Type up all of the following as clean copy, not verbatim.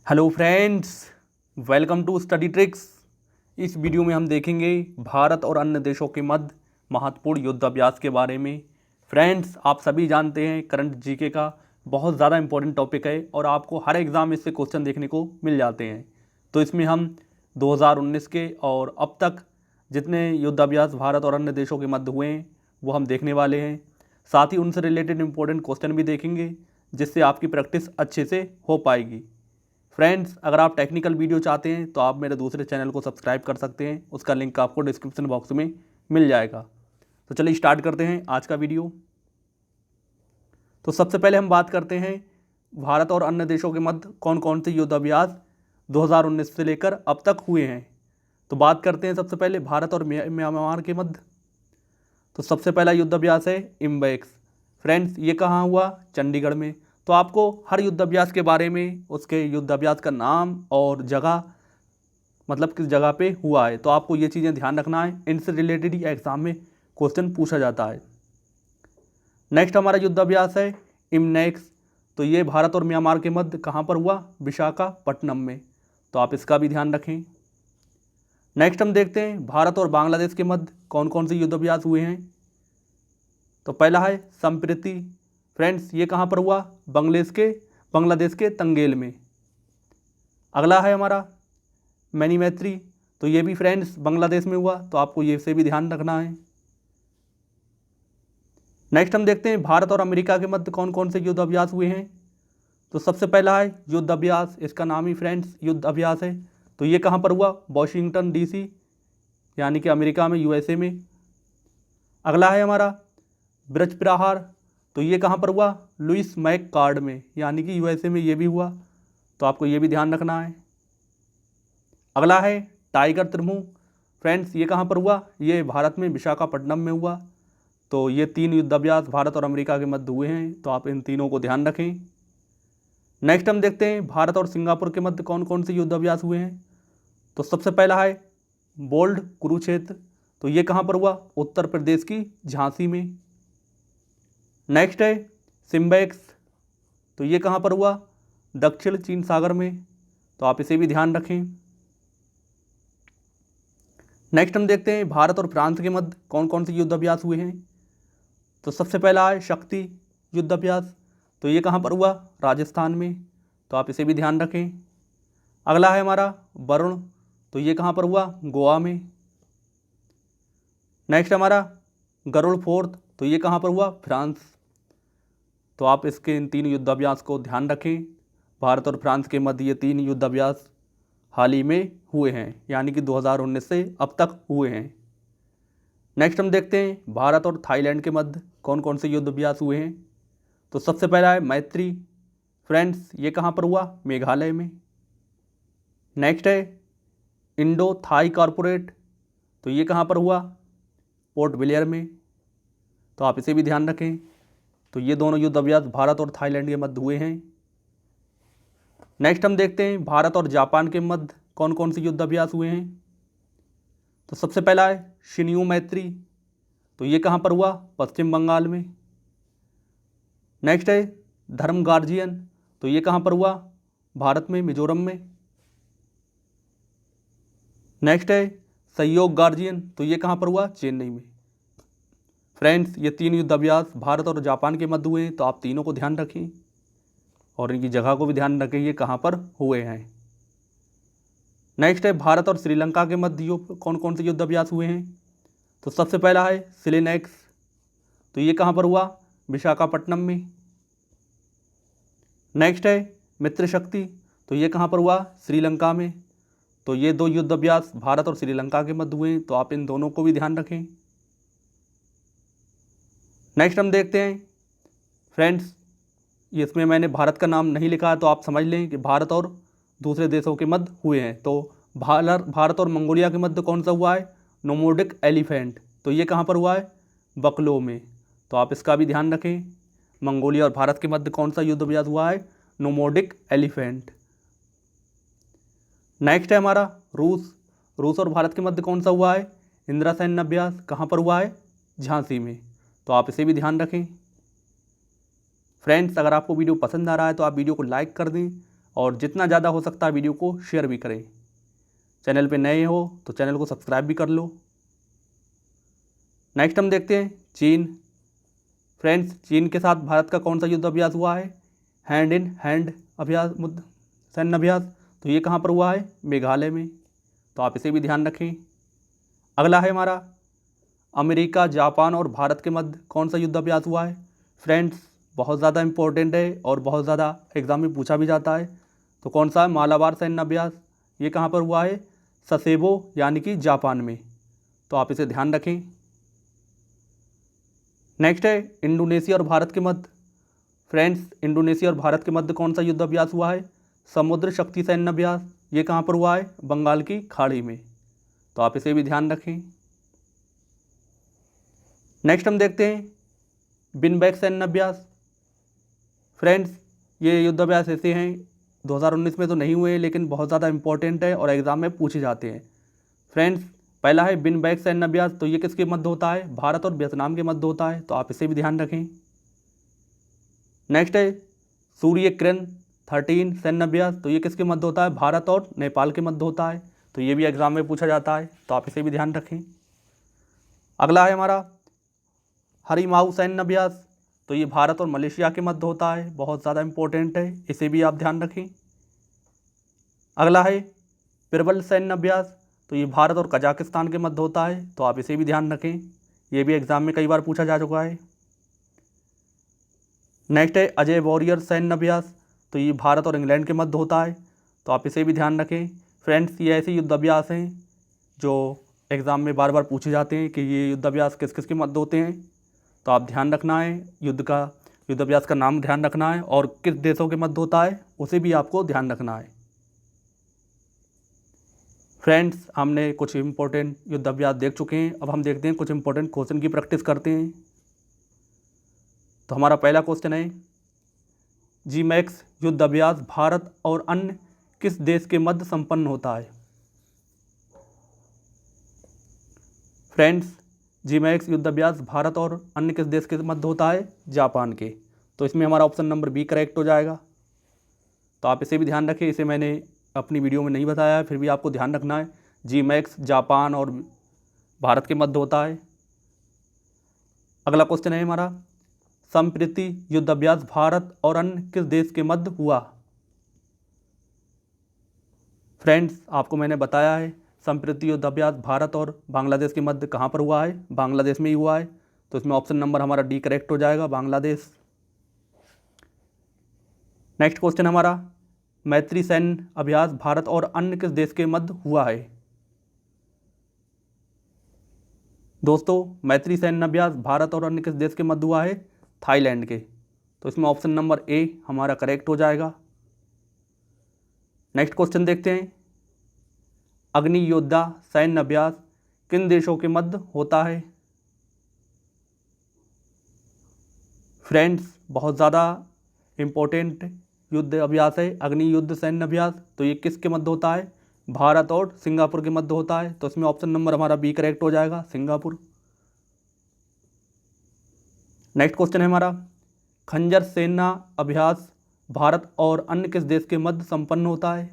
Hello friends, welcome to study tricks. इस video में हम देखेंगे भारत और अन्य देशों के मध्य महत्वपूर्ण युद्धाभ्यास के बारे में। फ्रेंड्स, आप सभी जानते हैं करंट जीके का बहुत ज़्यादा इंपॉर्टेंट टॉपिक है और आपको हर एग्ज़ाम में इससे क्वेश्चन देखने को मिल जाते हैं। तो इसमें हम 2019 के और अब तक जितने युद्धाभ्यास भारत और अन्य देशों के मध्य हुए हैं वो हम देखने वाले हैं। साथ ही उनसे रिलेटेड इंपॉर्टेंट क्वेश्चन भी देखेंगे जिससे आपकी प्रैक्टिस अच्छे से हो पाएगी। फ्रेंड्स, अगर आप टेक्निकल वीडियो चाहते हैं तो आप मेरे दूसरे चैनल को सब्सक्राइब कर सकते हैं, उसका लिंक आपको डिस्क्रिप्शन बॉक्स में मिल जाएगा। तो चलिए स्टार्ट करते हैं आज का वीडियो। तो सबसे पहले हम बात करते हैं भारत और अन्य देशों के मध्य कौन कौन से युद्धाभ्यास 2019 से लेकर अब तक हुए हैं। तो बात करते हैं सबसे पहले भारत और म्यांमार के मध्य। तो सबसे पहला युद्धाभ्यास है इम्बैक्स। फ्रेंड्स, ये कहाँ हुआ? चंडीगढ़ में। तो आपको हर युद्धाभ्यास के बारे में, उसके युद्धाभ्यास का नाम और जगह, मतलब किस जगह पे हुआ है, तो आपको ये चीज़ें ध्यान रखना है। इनसे रिलेटेड ही एग्जाम में क्वेश्चन पूछा जाता है। नेक्स्ट हमारा युद्धाभ्यास है इमनेक्स। तो ये भारत और म्यांमार के मध्य कहाँ पर हुआ? विशाखापट्टनम में। तो आप इसका भी ध्यान रखें। नेक्स्ट हम देखते हैं भारत और बांग्लादेश के मध्य कौन कौन से युद्धाभ्यास हुए हैं। तो पहला है संप्रीति। फ्रेंड्स, ये कहाँ पर हुआ? बांग्लादेश के तंगेल में। अगला है हमारा मैनीमैत्री। तो ये भी फ्रेंड्स बांग्लादेश में हुआ, तो आपको ये से भी ध्यान रखना है। नेक्स्ट हम देखते हैं भारत और अमेरिका के मध्य कौन कौन से युद्धाभ्यास हुए हैं। तो सबसे पहला है युद्धाभ्यास, इसका नाम ही फ्रेंड्स युद्धाभ्यास है। तो ये कहाँ पर हुआ? वॉशिंगटन डीसी, यानी कि अमेरिका में, यूएसए में। अगला है हमारा ब्रज प्रहार। तो ये कहाँ पर हुआ? लुइस मैककॉर्ड में, यानी कि यूएसए में ये भी हुआ, तो आपको ये भी ध्यान रखना है। अगला है टाइगर त्रिभुज। फ्रेंड्स, ये कहाँ पर हुआ? ये भारत में विशाखापट्टनम में हुआ। तो ये तीन युद्धाभ्यास भारत और अमेरिका के मध्य हुए हैं, तो आप इन तीनों को ध्यान रखें। नेक्स्ट हम देखते हैं भारत और सिंगापुर के मध्य कौन कौन से युद्धाभ्यास हुए हैं। तो सबसे पहला है बोल्ड कुरुक्षेत्र। तो ये कहाँ पर हुआ? उत्तर प्रदेश की झांसी में। नेक्स्ट है सिम्बैक्स। तो ये कहाँ पर हुआ? दक्षिण चीन सागर में, तो आप इसे भी ध्यान रखें। नेक्स्ट हम देखते हैं भारत और फ्रांस के मध्य कौन कौन से युद्धाभ्यास हुए हैं। तो सबसे पहला है शक्ति युद्धाभ्यास। तो ये कहाँ पर हुआ? राजस्थान में, तो आप इसे भी ध्यान रखें। अगला है हमारा वरुण। तो ये कहाँ पर हुआ? गोवा में। नेक्स्ट हमारा गरुड़ फोर्ट। तो ये कहाँ पर हुआ? फ्रांस। तो आप इसके इन तीन युद्धाभ्यास को ध्यान रखें। भारत और फ्रांस के मध्य ये तीन युद्धाभ्यास हाल ही में हुए हैं, यानी कि 2019 से अब तक हुए हैं। नेक्स्ट हम देखते हैं भारत और थाईलैंड के मध्य कौन कौन से युद्धाभ्यास हुए हैं। तो सबसे पहला है मैत्री। फ्रेंड्स, ये कहाँ पर हुआ? मेघालय में। नेक्स्ट है इंडो थाई कॉरपोरेट। तो ये कहाँ पर हुआ? पोर्ट ब्लेयर में, तो आप इसे भी ध्यान रखें। तो ये दोनों युद्धाभ्यास भारत और थाईलैंड के मध्य हुए हैं। नेक्स्ट हम देखते हैं भारत और जापान के मध्य कौन कौन से युद्धाभ्यास हुए हैं। तो सबसे पहला है शिन्यू मैत्री। तो ये कहाँ पर हुआ? पश्चिम बंगाल में। नेक्स्ट है धर्म गार्जियन। तो ये कहाँ पर हुआ? भारत में, मिजोरम में। नेक्स्ट है सहयोग गार्जियन। तो ये कहाँ पर हुआ? चेन्नई में। फ्रेंड्स, ये तीन युद्धाभ्यास भारत और जापान के मध्य हुए हैं, तो आप तीनों को ध्यान रखें और इनकी जगह को भी ध्यान रखें ये कहाँ पर हुए हैं। नेक्स्ट है भारत और श्रीलंका के मध्य कौन कौन से युद्धाभ्यास हुए हैं। तो सबसे पहला है सिलेनेक्स। तो ये कहाँ पर हुआ? विशाखापट्टनम में। नेक्स्ट है मित्र शक्ति। तो ये कहाँ पर हुआ? श्रीलंका में। तो ये दो युद्धाभ्यास भारत और श्रीलंका के मध्य हुए हैं, तो आप इन दोनों को भी ध्यान रखें। नेक्स्ट हम देखते हैं फ्रेंड्स, इसमें मैंने भारत का नाम नहीं लिखा है, तो आप समझ लें कि भारत और दूसरे देशों के मध्य हुए हैं। तो भारत और मंगोलिया के मध्य कौन सा हुआ है? नोमोडिक एलिफेंट। तो ये कहाँ पर हुआ है? बकलो में, तो आप इसका भी ध्यान रखें। मंगोलिया और भारत के मध्य कौन सा युद्धाभ्यास हुआ है? नोमोडिक एलिफेंट। नेक्स्ट है हमारा रूस और भारत के मध्य कौन सा हुआ है? इंदिरा सैन्य अभ्यास। कहाँ पर हुआ है? झांसी में, तो आप इसे भी ध्यान रखें। फ्रेंड्स, अगर आपको वीडियो पसंद आ रहा है तो आप वीडियो को लाइक कर दें और जितना ज़्यादा हो सकता है वीडियो को शेयर भी करें। चैनल पे नए हो तो चैनल को सब्सक्राइब भी कर लो। नेक्स्ट हम देखते हैं चीन। फ्रेंड्स, चीन के साथ भारत का कौन सा युद्ध अभ्यास हुआ है? हैंड इन हैंड अभ्यास, सैन्य अभ्यास। तो ये कहाँ पर हुआ है? मेघालय में। तो आप इसे भी ध्यान रखें। अगला है हमारा अमेरिका, जापान और भारत के मध्य कौन सा युद्ध अभ्यास हुआ है? फ्रेंड्स, बहुत ज़्यादा इंपॉर्टेंट है और बहुत ज़्यादा एग्जाम में पूछा भी जाता है। तो कौन सा है? मालाबार सैन्य अभ्यास। ये कहाँ पर हुआ है? ससेबो यानी कि जापान में। तो आप इसे ध्यान रखें। नेक्स्ट है इंडोनेशिया और भारत के मध्य। फ्रेंड्स, इंडोनेशिया और भारत के मध्य कौन सा युद्ध अभ्यास हुआ है? समुद्र शक्ति सैन्य अभ्यास। ये कहाँ पर हुआ है? बंगाल की खाड़ी में। तो आप इसे भी ध्यान रखें। नेक्स्ट हम देखते हैं बिनबैक सैन्य अभ्यास। फ्रेंड्स, ये युद्ध अभ्यास ऐसे हैं 2019 में तो नहीं हुए लेकिन बहुत ज़्यादा इंपॉर्टेंट है और एग्जाम में पूछे जाते हैं। फ्रेंड्स, पहला है बिनबैक सैन्य अभ्यास। तो ये किसके मध्य होता है? भारत और वियतनाम के मध्य होता है। तो आप इसे भी ध्यान रखें। नेक्स्ट है सूर्य किरण 13 सैन्य अभ्यास। तो ये किसके मध्य होता है? भारत और नेपाल के मध्य होता है। तो ये भी एग्जाम में पूछा जाता है। तो आप इसे भी ध्यान रखें। अगला है हमारा हरिमाऊ सैन्य अभ्यास। तो ये भारत और मलेशिया के मध्य होता है। बहुत ज़्यादा इंपॉर्टेंट है, इसे भी आप ध्यान रखें। अगला है पिरबल सैन्य अभ्यास। तो ये भारत और कजाकिस्तान के मध्य होता है। तो आप इसे भी ध्यान रखें, ये भी एग्जाम में कई बार पूछा जा चुका है। नेक्स्ट है अजय वॉरियर सैन्य अभ्यास। तो ये भारत और इंग्लैंड के मध्य होता है। तो आप इसे भी ध्यान रखें। फ्रेंड्स, ये ऐसे युद्ध अभ्यास हैं जो एग्ज़ाम में बार बार पूछे जाते हैं कि ये युद्ध अभ्यास किस किस के मध्य होते हैं। तो आप ध्यान रखना है, युद्ध अभ्यास का नाम ध्यान रखना है और किस देशों के मध्य होता है उसे भी आपको ध्यान रखना है। फ्रेंड्स, हमने कुछ इंपॉर्टेंट युद्ध अभ्यास देख चुके हैं। अब हम देखते हैं कुछ इंपॉर्टेंट क्वेश्चन की प्रैक्टिस करते हैं। तो हमारा पहला क्वेश्चन है जीमैक्स युद्ध अभ्यास भारत और अन्य किस देश के मध्य संपन्न होता है? फ्रेंड्स, जीमैक्स युद्ध अभ्यास भारत और अन्य किस देश के मध्य होता है? जापान के। तो इसमें हमारा ऑप्शन नंबर बी करेक्ट हो जाएगा। तो आप इसे भी ध्यान रखें, इसे मैंने अपनी वीडियो में नहीं बताया है, फिर भी आपको ध्यान रखना है। जीमैक्स जापान और भारत के मध्य होता है। अगला क्वेश्चन है हमारा संप्रीति युद्ध अभ्यास भारत और अन्य किस देश के मध्य हुआ? फ्रेंड्स, आपको मैंने बताया है संप्रीति युद्ध अभ्यास भारत और बांग्लादेश के मध्य कहाँ पर हुआ है? बांग्लादेश में ही हुआ है। तो इसमें ऑप्शन नंबर हमारा डी करेक्ट हो जाएगा, बांग्लादेश। नेक्स्ट क्वेश्चन हमारा मैत्री सैन्य अभ्यास भारत और अन्य किस देश के मध्य हुआ है? दोस्तों, मैत्री सैन्य अभ्यास भारत और अन्य किस देश के मध्य हुआ है? थाईलैंड के। तो इसमें ऑप्शन नंबर ए हमारा करेक्ट हो जाएगा। नेक्स्ट क्वेश्चन देखते हैं अग्नि योद्धा सैन्य अभ्यास किन देशों के मध्य होता है? फ्रेंड्स, बहुत ज़्यादा इम्पोर्टेंट युद्ध अभ्यास है अग्नि युद्ध सैन्य अभ्यास। तो ये किसके मध्य होता है? भारत और सिंगापुर के मध्य होता है। तो इसमें ऑप्शन नंबर हमारा बी करेक्ट हो जाएगा, सिंगापुर। नेक्स्ट क्वेश्चन है हमारा खंजर सेना अभ्यास भारत और अन्य किस देश के मध्य संपन्न होता है?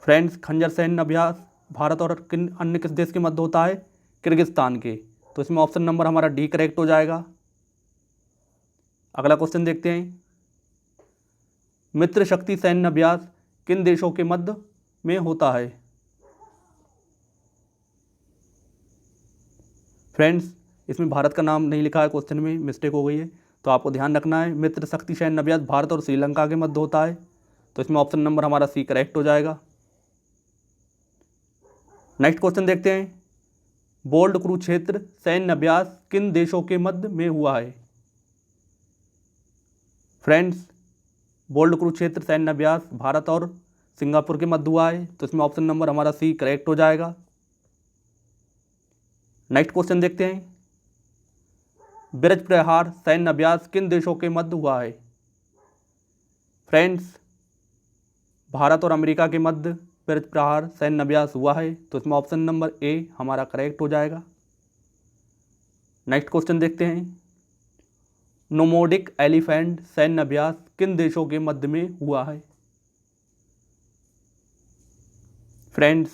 फ्रेंड्स, खंजर सैन्य अभ्यास भारत और किन अन्य किस देश के मध्य होता है? किर्गिस्तान के। तो इसमें ऑप्शन नंबर हमारा डी करेक्ट हो जाएगा। अगला क्वेश्चन देखते हैं मित्र शक्ति सैन्य अभ्यास किन देशों के मध्य में होता है? फ्रेंड्स, इसमें भारत का नाम नहीं लिखा है, क्वेश्चन में मिस्टेक हो गई है। तो आपको ध्यान रखना है मित्र शक्ति सैन्य अभ्यास भारत और श्रीलंका के मध्य होता है। तो इसमें ऑप्शन नंबर हमारा सी करेक्ट हो जाएगा। नेक्स्ट क्वेश्चन देखते हैं बोल्ड कुरुक्षेत्र सैन्य अभ्यास किन देशों के मध्य में हुआ है? फ्रेंड्स, बोल्ड कुरुक्षेत्र सैन्य अभ्यास भारत और सिंगापुर के मध्य हुआ है। तो इसमें ऑप्शन नंबर हमारा सी करेक्ट हो जाएगा। नेक्स्ट क्वेश्चन देखते हैं ब्रज प्रहार सैन्य अभ्यास किन देशों के मध्य हुआ है? फ्रेंड्स, भारत और अमेरिका के मध्य ब्रज प्रहार सैन्य अभ्यास हुआ है। तो इसमें ऑप्शन नंबर ए हमारा करेक्ट हो जाएगा। नेक्स्ट क्वेश्चन देखते हैं नोमोडिक एलिफेंट सैन्य अभ्यास किन देशों के मध्य में हुआ है? फ्रेंड्स,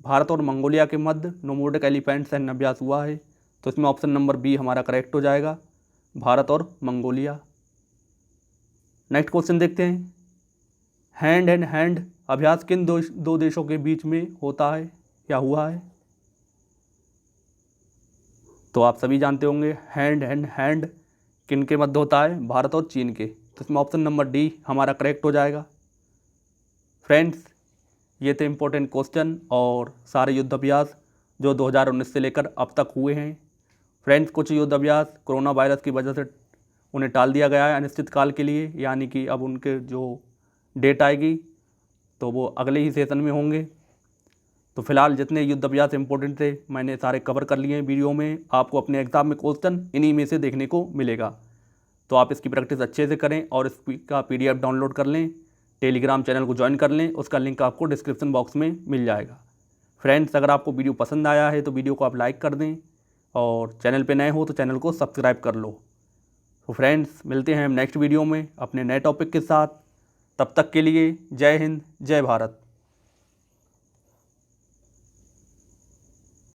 भारत और मंगोलिया के मध्य नोमोडिक एलिफेंट सैन्य अभ्यास हुआ है, तो इसमें ऑप्शन नंबर बी हमारा करेक्ट हो जाएगा, भारत और मंगोलिया। नेक्स्ट क्वेश्चन देखते हैं, हैंड एंड हैंड अभ्यास किन दो देशों के बीच में होता है या हुआ है? तो आप सभी जानते होंगे हैंड एंड हैंड किन के मध्य होता है, भारत और चीन के, तो इसमें ऑप्शन नंबर डी हमारा करेक्ट हो जाएगा। फ्रेंड्स, ये थे इम्पोर्टेंट क्वेश्चन और सारे युद्ध अभ्यास जो 2019 से लेकर अब तक हुए हैं। फ्रेंड्स, कुछ युद्ध अभ्यास कोरोना वायरस की वजह से उन्हें टाल दिया गया है अनिश्चित काल के लिए, यानी कि अब उनके जो डेट आएगी तो वो अगले ही सेशन में होंगे। तो फिलहाल जितने युद्ध अभ्यास इंपॉर्टेंट थे मैंने सारे कवर कर लिए हैं वीडियो में। आपको अपने एग्जाम में क्वेश्चन इन्हीं में से देखने को मिलेगा, तो आप इसकी प्रैक्टिस अच्छे से करें और इसका PDF डाउनलोड कर लें, टेलीग्राम चैनल को ज्वाइन कर लें, उसका लिंक आपको डिस्क्रिप्शन बॉक्स में मिल जाएगा। फ्रेंड्स, अगर आपको वीडियो पसंद आया है तो वीडियो को आप लाइक कर दें और चैनल पर नए हो तो चैनल को सब्सक्राइब कर लो। तो फ्रेंड्स, मिलते हैं हम नेक्स्ट वीडियो में अपने नए टॉपिक के साथ। तब तक के लिए जय हिंद, जय भारत।